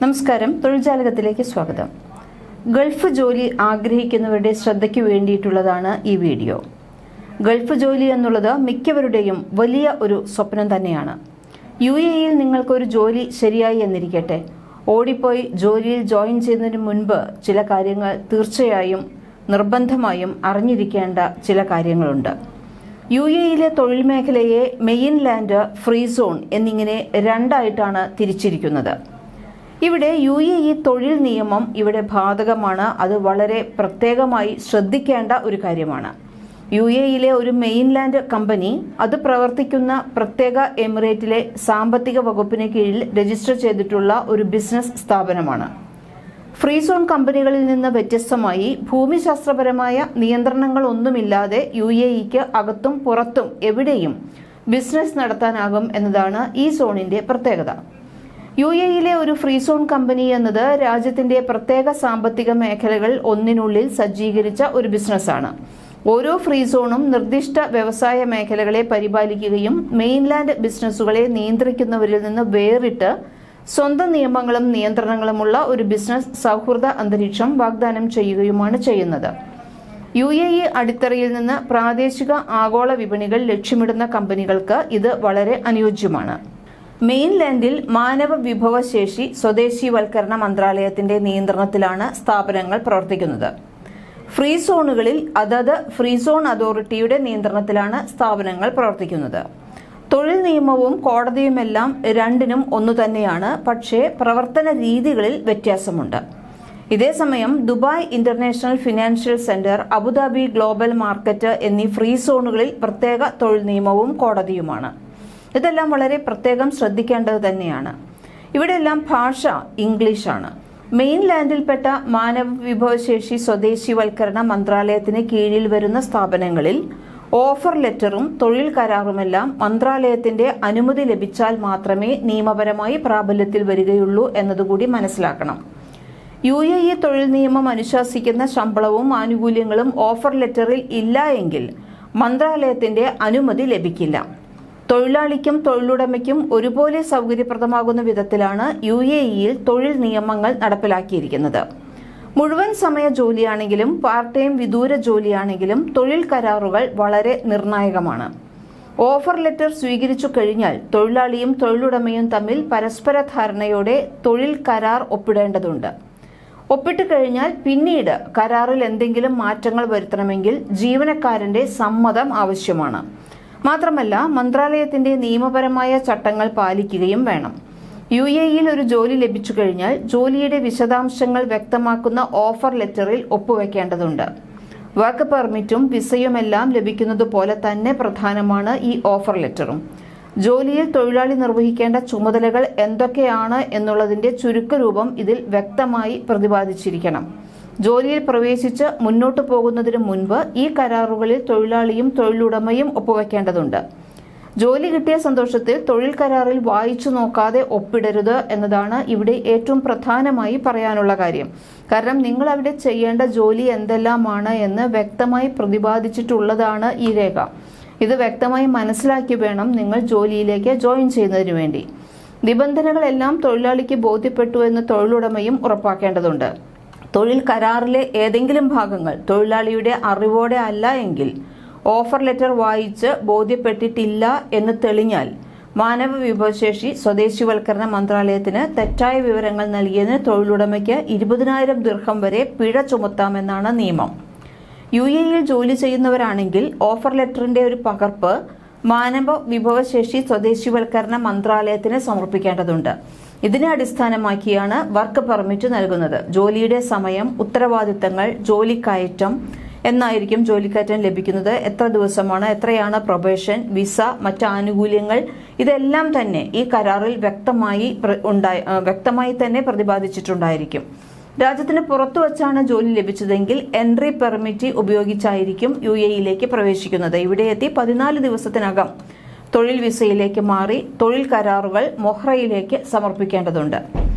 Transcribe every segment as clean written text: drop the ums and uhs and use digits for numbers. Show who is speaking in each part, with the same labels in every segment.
Speaker 1: നമസ്കാരം, തൊഴിൽജാലകത്തിലേക്ക് സ്വാഗതം. ഗൾഫ് ജോലി ആഗ്രഹിക്കുന്നവരുടെ ശ്രദ്ധയ്ക്ക് വേണ്ടിയിട്ടുള്ളതാണ് ഈ വീഡിയോ. ഗൾഫ് ജോലി എന്നുള്ളത് മിക്കവരുടെയും വലിയ ഒരു സ്വപ്നം തന്നെയാണ്. UAE-യിൽ നിങ്ങൾക്കൊരു ജോലി ശരിയായി എന്നിരിക്കട്ടെ, ഓടിപ്പോയി ജോലിയിൽ ജോയിൻ ചെയ്യുന്നതിന് മുൻപ് ചില കാര്യങ്ങൾ തീർച്ചയായും നിർബന്ധമായും അറിഞ്ഞിരിക്കേണ്ട ചില കാര്യങ്ങളുണ്ട്. UAE-യിലെ തൊഴിൽ മേഖലയെ മെയിൻലാൻഡ്, ഫ്രീ സോൺ എന്നിങ്ങനെ രണ്ടായിട്ടാണ് തിരിച്ചിരിക്കുന്നത്. ഇവിടെ UAE തൊഴിൽ നിയമം ഇവിടെ ബാധകമാണ്. അത് വളരെ പ്രത്യേകമായി ശ്രദ്ധിക്കേണ്ട ഒരു കാര്യമാണ്. UAE-യിലെ ഒരു മെയിൻലാൻഡ് കമ്പനി അത് പ്രവർത്തിക്കുന്ന പ്രത്യേക എമിറേറ്റിലെ സാമ്പത്തിക വകുപ്പിന് കീഴിൽ രജിസ്റ്റർ ചെയ്തിട്ടുള്ള ഒരു ബിസിനസ് സ്ഥാപനമാണ്. ഫ്രീ സോൺ കമ്പനികളിൽ നിന്ന് വ്യത്യസ്തമായി ഭൂമിശാസ്ത്രപരമായ നിയന്ത്രണങ്ങളൊന്നുമില്ലാതെ UAE-ക്ക് അകത്തും പുറത്തും എവിടെയും ബിസിനസ് നടത്താനാകും എന്നതാണ് ഈ സോണിന്റെ പ്രത്യേകത. UAE-യിലെ ഒരു ഫ്രീ സോൺ കമ്പനി എന്നത് രാജ്യത്തിന്റെ പ്രത്യേക സാമ്പത്തിക മേഖലകൾ ഒന്നിനുള്ളിൽ സജ്ജീകരിച്ച ഒരു ബിസിനസ്സാണ്. ഓരോ ഫ്രീ സോണും നിർദ്ദിഷ്ട വ്യവസായ മേഖലകളെ പരിപാലിക്കുകയും മെയിൻലാൻഡ് ബിസിനസ്സുകളെ നിയന്ത്രിക്കുന്നവരിൽ നിന്ന് വേറിട്ട് സ്വന്തം നിയമങ്ങളും നിയന്ത്രണങ്ങളുമുള്ള ഒരു ബിസിനസ് സൗഹൃദ അന്തരീക്ഷം വാഗ്ദാനം ചെയ്യുകയുമാണ് ചെയ്യുന്നത്. UAE അടിത്തറയിൽ നിന്ന് പ്രാദേശിക ആഗോള വിപണികൾ ലക്ഷ്യമിടുന്ന കമ്പനികൾക്ക് ഇത് വളരെ അനുയോജ്യമാണ്. മെയിൻലാൻഡിൽ മാനവ വിഭവശേഷി സ്വദേശീവൽക്കരണ മന്ത്രാലയത്തിന്റെ നിയന്ത്രണത്തിലാണ് സ്ഥാപനങ്ങൾ പ്രവർത്തിക്കുന്നത്. ഫ്രീ സോണുകളിൽ അതത് ഫ്രീ സോൺ അതോറിറ്റിയുടെ നിയന്ത്രണത്തിലാണ് സ്ഥാപനങ്ങൾ പ്രവർത്തിക്കുന്നത്. തൊഴിൽ നിയമവും കോടതിയുമെല്ലാം രണ്ടിനും ഒന്നു തന്നെയാണ്, പക്ഷേ പ്രവർത്തന രീതികളിൽ വ്യത്യാസമുണ്ട്. ഇതേസമയം Dubai international financial centre, Abu Dhabi global market എന്നീ ഫ്രീ സോണുകളിൽ പ്രത്യേക തൊഴിൽ നിയമവും കോടതിയുമാണ്. ഇതെല്ലാം വളരെ പ്രത്യേകം ശ്രദ്ധിക്കേണ്ടത് തന്നെയാണ്. ഇവിടെയെല്ലാം ഭാഷ ഇംഗ്ലീഷാണ്. മെയിൻലാൻഡിൽപ്പെട്ട മാനവ വിഭവശേഷി സ്വദേശീവൽക്കരണ മന്ത്രാലയത്തിന് കീഴിൽ വരുന്ന സ്ഥാപനങ്ങളിൽ ഓഫർ ലെറ്ററും തൊഴിൽ കരാറുമെല്ലാം മന്ത്രാലയത്തിന്റെ അനുമതി ലഭിച്ചാൽ മാത്രമേ നിയമപരമായി പ്രാബല്യത്തിൽ വരികയുള്ളൂ എന്നതുകൂടി മനസ്സിലാക്കണം. UAE തൊഴിൽ നിയമം അനുശാസിക്കുന്ന ശമ്പളവും ആനുകൂല്യങ്ങളും ഓഫർ ലെറ്ററിൽ ഇല്ല എങ്കിൽ മന്ത്രാലയത്തിന്റെ അനുമതി ലഭിക്കില്ല. തൊഴിലാളിക്കും തൊഴിലുടമയ്ക്കും ഒരുപോലെ സൗകര്യപ്രദമാകുന്ന വിധത്തിലാണ് UAE-യിൽ തൊഴിൽ നിയമങ്ങൾ നടപ്പിലാക്കിയിരിക്കുന്നത്. മുഴുവൻ സമയ ജോലിയാണെങ്കിലും പാർട്ട് ടൈം വിദൂര ജോലിയാണെങ്കിലും തൊഴിൽ കരാറുകൾ വളരെ നിർണായകമാണ്. ഓഫർ ലെറ്റർ സ്വീകരിച്ചു കഴിഞ്ഞാൽ തൊഴിലാളിയും തൊഴിലുടമയും തമ്മിൽ പരസ്പര ധാരണയോടെ തൊഴിൽ കരാർ ഒപ്പിടേണ്ടതുണ്ട്. ഒപ്പിട്ട് കഴിഞ്ഞാൽ പിന്നീട് കരാറിൽ എന്തെങ്കിലും മാറ്റങ്ങൾ വരുത്തണമെങ്കിൽ ജീവനക്കാരന്റെ സമ്മതം ആവശ്യമാണ്. മാത്രമല്ല, മന്ത്രാലയത്തിന്റെ നിയമപരമായ ചട്ടങ്ങൾ പാലിക്കുകയും വേണം. UAE-യിൽ ഒരു ജോലി ലഭിച്ചു കഴിഞ്ഞാൽ ജോലിയുടെ വിശദാംശങ്ങൾ വ്യക്തമാക്കുന്ന ഓഫർ ലെറ്ററിൽ ഒപ്പുവെക്കേണ്ടതുണ്ട്. വർക്ക് പെർമിറ്റും വിസയുമെല്ലാം ലഭിക്കുന്നത് പോലെ തന്നെ പ്രധാനമാണ് ഈ ഓഫർ ലെറ്ററും. ജോലിയിൽ തൊഴിലാളി നിർവഹിക്കേണ്ട ചുമതലകൾ എന്തൊക്കെയാണ് എന്നുള്ളതിന്റെ ചുരുക്കരൂപം ഇതിൽ വ്യക്തമായി പ്രതിപാദിച്ചിരിക്കണം. ജോലിയിൽ പ്രവേശിച്ച് മുന്നോട്ടു പോകുന്നതിന് മുൻപ് ഈ കരാറുകളിൽ തൊഴിലാളിയും തൊഴിലുടമയും ഒപ്പുവെക്കേണ്ടതുണ്ട്. ജോലി കിട്ടിയ സന്തോഷത്തിൽ തൊഴിൽ കരാറിൽ വായിച്ചു നോക്കാതെ ഒപ്പിടരുത് എന്നതാണ് ഇവിടെ ഏറ്റവും പ്രധാനമായി പറയാനുള്ള കാര്യം. കാരണം നിങ്ങൾ അവിടെ ചെയ്യേണ്ട ജോലി എന്തെല്ലാമാണ് എന്ന് വ്യക്തമായി പ്രതിപാദിച്ചിട്ടുള്ളതാണ് ഈ രേഖ. ഇത് വ്യക്തമായി മനസ്സിലാക്കി വേണം നിങ്ങൾ ജോലിയിലേക്ക് ജോയിൻ ചെയ്യുന്നതിന് വേണ്ടി. നിബന്ധനകളെല്ലാം തൊഴിലാളിക്ക് ബോധ്യപ്പെട്ടു എന്ന് തൊഴിലുടമയും ഉറപ്പാക്കേണ്ടതുണ്ട്. തൊഴിൽ കരാറിലെ ഏതെങ്കിലും ഭാഗങ്ങൾ തൊഴിലാളിയുടെ അറിവോടെ അല്ല എങ്കിൽ ഓഫർ ലെറ്റർ വായിച്ച് ബോധ്യപ്പെട്ടിട്ടില്ല എന്ന് തെളിഞ്ഞാൽ മാനവ വിഭവശേഷി സ്വദേശീവൽക്കരണ മന്ത്രാലയത്തിന് തെറ്റായ വിവരങ്ങൾ നൽകിയതിന് തൊഴിലുടമയ്ക്ക് 20,000 ദിർഹം വരെ പിഴ ചുമത്താമെന്നാണ് നിയമം. UAE-യിൽ ജോലി ചെയ്യുന്നവരാണെങ്കിൽ ഓഫർ ലെറ്ററിന്റെ ഒരു പകർപ്പ് മാനവ വിഭവശേഷി സ്വദേശീവൽക്കരണ മന്ത്രാലയത്തിന് സമർപ്പിക്കേണ്ടതുണ്ട്. ഇതിനെ അടിസ്ഥാനമാക്കിയാണ് വർക്ക് പെർമിറ്റ് നൽകുന്നത്. ജോലിയുടെ സമയം, ഉത്തരവാദിത്തങ്ങൾ, ജോലിക്കയറ്റം എന്നായിരിക്കും ജോലിക്കയറ്റം ലഭിക്കുന്നത്, എത്ര ദിവസമാണ്, എത്രയാണ് പ്രൊബേഷൻ, വിസ, മറ്റ് ആനുകൂല്യങ്ങൾ, ഇതെല്ലാം തന്നെ ഈ കരാറിൽ വ്യക്തമായി തന്നെ പ്രതിപാദിച്ചിട്ടുണ്ടായിരിക്കും. രാജ്യത്തിന് പുറത്തു വച്ചാണ് ജോലി ലഭിച്ചതെങ്കിൽ എൻട്രി പെർമിറ്റ് ഉപയോഗിച്ചായിരിക്കും UAE-യിലേക്ക് പ്രവേശിക്കുന്നത്. ഇവിടെ എത്തി 14 ദിവസത്തിനകം തൊഴിൽ വിസയിലേക്ക് മാറി തൊഴിൽ കരാറുകൾ മൊഹ്റയിലേക്ക് സമർപ്പിക്കേണ്ടതുണ്ട്.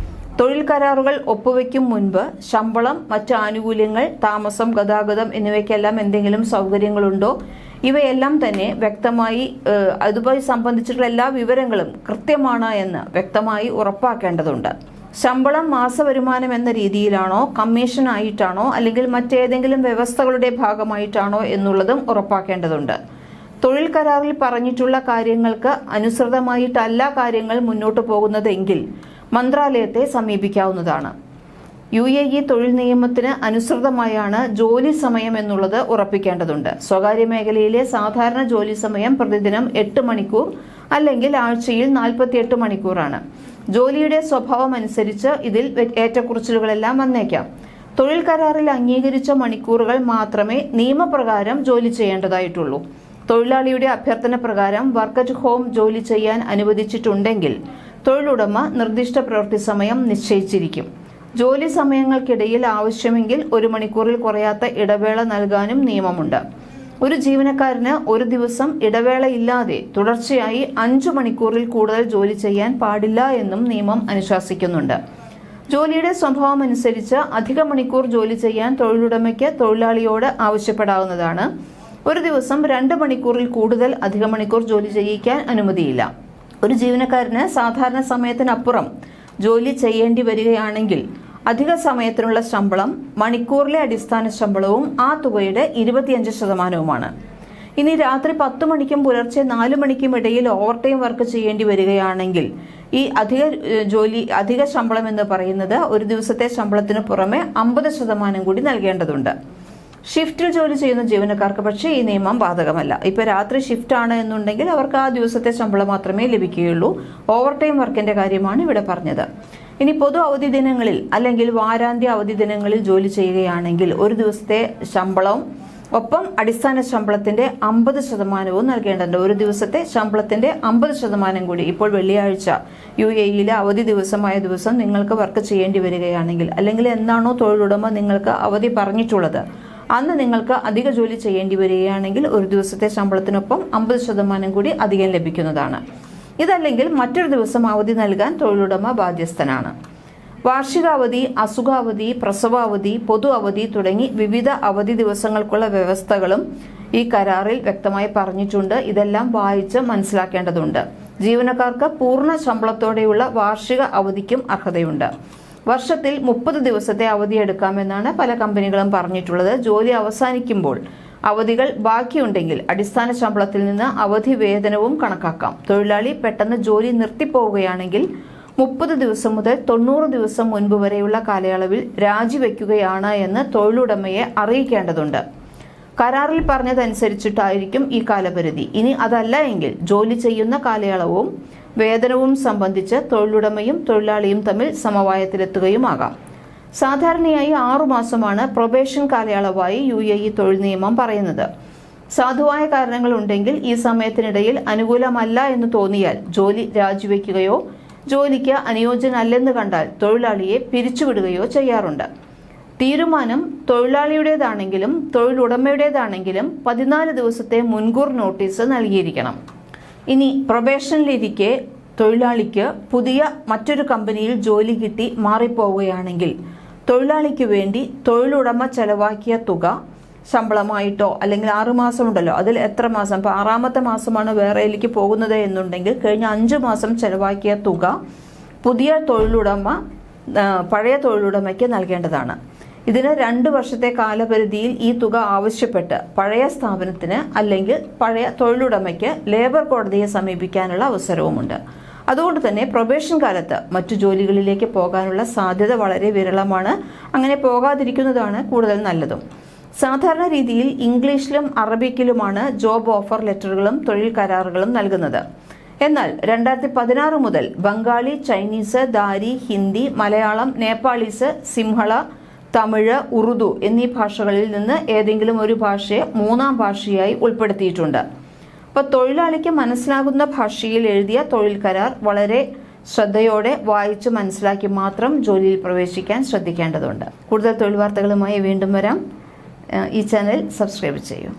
Speaker 1: തൊഴിൽ കരാറുകൾ ഒപ്പുവെക്കും മുൻപ് ശമ്പളം, മറ്റ് ആനുകൂല്യങ്ങൾ, താമസം, ഗതാഗതം എന്നിവയ്ക്കെല്ലാം എന്തെങ്കിലും സൗകര്യങ്ങളുണ്ടോ, ഇവയെല്ലാം തന്നെ വ്യക്തമായി അതുമായി സംബന്ധിച്ചിട്ടുള്ള എല്ലാ വിവരങ്ങളും കൃത്യമാണ് എന്ന് വ്യക്തമായി ഉറപ്പാക്കേണ്ടതുണ്ട്. ശമ്പളം മാസവരുമാനം എന്ന രീതിയിലാണോ, കമ്മീഷൻ ആയിട്ടാണോ, അല്ലെങ്കിൽ മറ്റേതെങ്കിലും വ്യവസ്ഥകളുടെ ഭാഗമായിട്ടാണോ എന്നുള്ളതും ഉറപ്പാക്കേണ്ടതുണ്ട്. തൊഴിൽ കരാറിൽ പറഞ്ഞിട്ടുള്ള കാര്യങ്ങൾക്ക് അനുസൃതമായിട്ടല്ല കാര്യങ്ങൾ മുന്നോട്ടു പോകുന്നതെങ്കിൽ മന്ത്രാലയത്തെ സമീപിക്കാവുന്നതാണ്. UAE തൊഴിൽ നിയമത്തിന് അനുസൃതമായാണ് ജോലി സമയം എന്നുള്ളത് ഉറപ്പിക്കേണ്ടതുണ്ട്. സ്വകാര്യ മേഖലയിലെ സാധാരണ ജോലി സമയം പ്രതിദിനം 8 മണിക്കൂർ അല്ലെങ്കിൽ ആഴ്ചയിൽ 48 മണിക്കൂറാണ്. ജോലിയുടെ സ്വഭാവം അനുസരിച്ച് ഇതിൽ ഏറ്റക്കുറച്ചിലുകളെല്ലാം വന്നേക്കാം. തൊഴിൽ കരാറിൽ അംഗീകരിച്ച മണിക്കൂറുകൾ മാത്രമേ നിയമപ്രകാരം ജോലി ചെയ്യേണ്ടതായിട്ടുള്ളൂ. തൊഴിലാളിയുടെ അഭ്യർത്ഥന പ്രകാരം വർക്ക് അറ്റ് ഹോം ജോലി ചെയ്യാൻ അനുവദിച്ചിട്ടുണ്ടെങ്കിൽ തൊഴിലുടമ നിർദ്ദിഷ്ട പ്രവൃത്തി സമയം നിശ്ചയിച്ചിരിക്കും. ജോലി സമയങ്ങൾക്കിടയിൽ ആവശ്യമെങ്കിൽ 1 മണിക്കൂറിൽ കുറയാത്ത ഇടവേള നൽകാനും നിയമമുണ്ട്. ഒരു ജീവനക്കാരന് ഒരു ദിവസം ഇടവേളയില്ലാതെ തുടർച്ചയായി 5 മണിക്കൂറിൽ കൂടുതൽ ജോലി ചെയ്യാൻ പാടില്ല എന്നും നിയമം അനുശാസിക്കുന്നുണ്ട്. ജോലിയുടെ സ്വഭാവം അനുസരിച്ച് അധിക മണിക്കൂർ ജോലി ചെയ്യാൻ തൊഴിലുടമയ്ക്ക് തൊഴിലാളിയോട് ആവശ്യപ്പെടാവുന്നതാണ്. ഒരു ദിവസം 2 മണിക്കൂറിൽ കൂടുതൽ അധിക മണിക്കൂർ ജോലി ചെയ്യിക്കാൻ അനുമതിയില്ല. ഒരു ജീവനക്കാരന് സാധാരണ സമയത്തിനപ്പുറം ജോലി ചെയ്യേണ്ടി വരികയാണെങ്കിൽ അധിക സമയത്തിനുള്ള ശമ്പളം മണിക്കൂറിലെ അടിസ്ഥാന ശമ്പളവും ആ തുകയുടെ 25%. ഇനി രാത്രി 10 മണിക്കും പുലർച്ചെ 4 മണിക്കും ഇടയിൽ ഓവർ ടൈം വർക്ക് ചെയ്യേണ്ടി വരികയാണെങ്കിൽ ഈ അധിക ശമ്പളം എന്ന് പറയുന്നത് ഒരു ദിവസത്തെ ശമ്പളത്തിന് പുറമെ 50% കൂടി നൽകേണ്ടതുണ്ട്. ഷിഫ്റ്റിൽ ജോലി ചെയ്യുന്ന ജീവനക്കാർക്ക് പക്ഷേ ഈ നിയമം ബാധകമല്ല. ഇപ്പൊ രാത്രി ഷിഫ്റ്റ് ആണ് എന്നുണ്ടെങ്കിൽ അവർക്ക് ആ ദിവസത്തെ ശമ്പളം മാത്രമേ ലഭിക്കുകയുള്ളൂ. ഓവർ ടൈം വർക്കിന്റെ കാര്യമാണ് ഇവിടെ പറഞ്ഞത്. ഇനി പൊതു അവധി ദിനങ്ങളിൽ അല്ലെങ്കിൽ വാരാന്ത്യ അവധി ദിനങ്ങളിൽ ജോലി ചെയ്യുകയാണെങ്കിൽ ഒരു ദിവസത്തെ ശമ്പളവും ഒപ്പം അടിസ്ഥാന ശമ്പളത്തിന്റെ 50% നൽകേണ്ടതുണ്ട്. ഒരു ദിവസത്തെ ശമ്പളത്തിന്റെ 50% കൂടി. ഇപ്പോൾ വെള്ളിയാഴ്ച UAE അവധി ദിവസമായ ദിവസം നിങ്ങൾക്ക് വർക്ക് ചെയ്യേണ്ടി വരികയാണെങ്കിൽ, അല്ലെങ്കിൽ എന്താണോ തൊഴിലുടമ നിങ്ങൾക്ക് അവധി പറഞ്ഞിട്ടുള്ളത് അന്ന് നിങ്ങൾക്ക് അധിക ജോലി ചെയ്യേണ്ടി വരികയാണെങ്കിൽ ഒരു ദിവസത്തെ ശമ്പളത്തിനൊപ്പം 50% കൂടി അധികം ലഭിക്കുന്നതാണ്. ഇതല്ലെങ്കിൽ മറ്റൊരു ദിവസം അവധി നൽകാൻ തൊഴിലുടമ ബാധ്യസ്ഥനാണ്. വാർഷികാവധി, അസുഖാവധി, പ്രസവാവധി, പൊതു അവധി തുടങ്ങി വിവിധ അവധി ദിവസങ്ങൾക്കുള്ള വ്യവസ്ഥകളും ഈ കരാറിൽ വ്യക്തമായി പറഞ്ഞിട്ടുണ്ട്. ഇതെല്ലാം വായിച്ച് മനസ്സിലാക്കേണ്ടതുണ്ട്. ജീവനക്കാർക്ക് പൂർണ്ണ ശമ്പളത്തോടെയുള്ള വാർഷിക അവധിക്കും അർഹതയുണ്ട്. വർഷത്തിൽ 30 ദിവസത്തെ അവധിയെടുക്കാമെന്നാണ് പല കമ്പനികളും പറഞ്ഞിട്ടുള്ളത്. ജോലി അവസാനിക്കുമ്പോൾ അവധികൾ ബാക്കിയുണ്ടെങ്കിൽ അടിസ്ഥാന ശമ്പളത്തിൽ നിന്ന് അവധി വേതനവും കണക്കാക്കാം. തൊഴിലാളി പെട്ടെന്ന് ജോലി നിർത്തിപ്പോവുകയാണെങ്കിൽ 30 ദിവസം മുതൽ 90 ദിവസം മുൻപ് വരെയുള്ള കാലയളവിൽ രാജിവെക്കുകയാണ് എന്ന് തൊഴിലുടമയെ അറിയിക്കേണ്ടതുണ്ട്. കരാറിൽ പറഞ്ഞതനുസരിച്ചിട്ടായിരിക്കും ഈ കാലപരിധി. ഇനി അതല്ല എങ്കിൽ ജോലി ചെയ്യുന്ന കാലയളവും വേതനവും സംബന്ധിച്ച് തൊഴിലുടമയും തൊഴിലാളിയും തമ്മിൽ സമവായത്തിലെത്തുകയുമാകാം. സാധാരണയായി 6 മാസമാണ് പ്രൊബേഷൻ കാലയളവായി UAE തൊഴിൽ നിയമം പറയുന്നത്. സാധുവായ കാരണങ്ങൾ ഉണ്ടെങ്കിൽ ഈ സമയത്തിനിടയിൽ അനുകൂലമല്ല എന്ന് തോന്നിയാൽ ജോലി രാജിവെക്കുകയോ ജോലിക്ക് അനുയോജ്യനല്ലെന്ന് കണ്ടാൽ തൊഴിലാളിയെ പിരിച്ചുവിടുകയോ ചെയ്യാറുണ്ട്. തീരുമാനം തൊഴിലാളിയുടേതാണെങ്കിലും തൊഴിലുടമയുടേതാണെങ്കിലും 14 ദിവസത്തെ മുൻകൂർ നോട്ടീസ് നൽകിയിരിക്കണം. ഇനി പ്രൊബേഷനിലിരിക്കെ തൊഴിലാളിക്ക് പുതിയ മറ്റൊരു കമ്പനിയിൽ ജോലി കിട്ടി മാറിപ്പോവുകയാണെങ്കിൽ തൊഴിലാളിക്ക് വേണ്ടി തൊഴിലുടമ ചെലവാക്കിയ തുക ശമ്പളമായിട്ടോ അല്ലെങ്കിൽ 6 മാസം ഉണ്ടല്ലോ, അതിൽ എത്ര മാസം, ഇപ്പോൾ 6ാമത്തെ മാസമാണ് വേറെയിലേക്ക് പോകുന്നത് എന്നുണ്ടെങ്കിൽ കഴിഞ്ഞ 5 മാസം ചെലവാക്കിയ തുക പുതിയ തൊഴിലുടമ പഴയ തൊഴിലുടമയ്ക്ക് നൽകേണ്ടതാണ്. ഇതിന് 2 വർഷത്തെ കാലപരിധിയിൽ ഈ തുക ആവശ്യപ്പെട്ട് പഴയ സ്ഥാപനത്തിന് അല്ലെങ്കിൽ പഴയ തൊഴിലുടമയ്ക്ക് ലേബർ കോടതിയെ സമീപിക്കാനുള്ള അവസരവുമുണ്ട്. അതുകൊണ്ട് തന്നെ പ്രൊബേഷൻ കാലത്ത് മറ്റു ജോലികളിലേക്ക് പോകാനുള്ള സാധ്യത വളരെ വിരളമാണ്. അങ്ങനെ പോകാതിരിക്കുന്നതാണ് കൂടുതൽ നല്ലതും. സാധാരണ രീതിയിൽ ഇംഗ്ലീഷിലും അറബിക്കിലുമാണ് ജോബ് ഓഫർ ലെറ്ററുകളും തൊഴിൽ കരാറുകളും നൽകുന്നത്. എന്നാൽ 2016 മുതൽ ബംഗാളി, ചൈനീസ്, ദാരി, ഹിന്ദി, മലയാളം, നേപ്പാളീസ്, സിംഹള, തമിഴ്, ഉറുദു എന്നീ ഭാഷകളിൽ നിന്ന് ഏതെങ്കിലും ഒരു ഭാഷയെ 3ാം ഭാഷയായി ഉൾപ്പെടുത്തിയിട്ടുണ്ട്. അപ്പോൾ തൊഴിലാളിക്ക് മനസ്സിലാകുന്ന ഭാഷയിൽ എഴുതിയ തൊഴിൽ കരാർ വളരെ ശ്രദ്ധയോടെ വായിച്ച് മനസ്സിലാക്കി മാത്രം ജോലിയിൽ പ്രവേശിക്കാൻ ശ്രദ്ധിക്കേണ്ടതുണ്ട്. കൂടുതൽ തൊഴിൽ വാർത്തകളുമായി വീണ്ടും വരാം. ഈ ചാനൽ സബ്സ്ക്രൈബ് ചെയ്യൂ.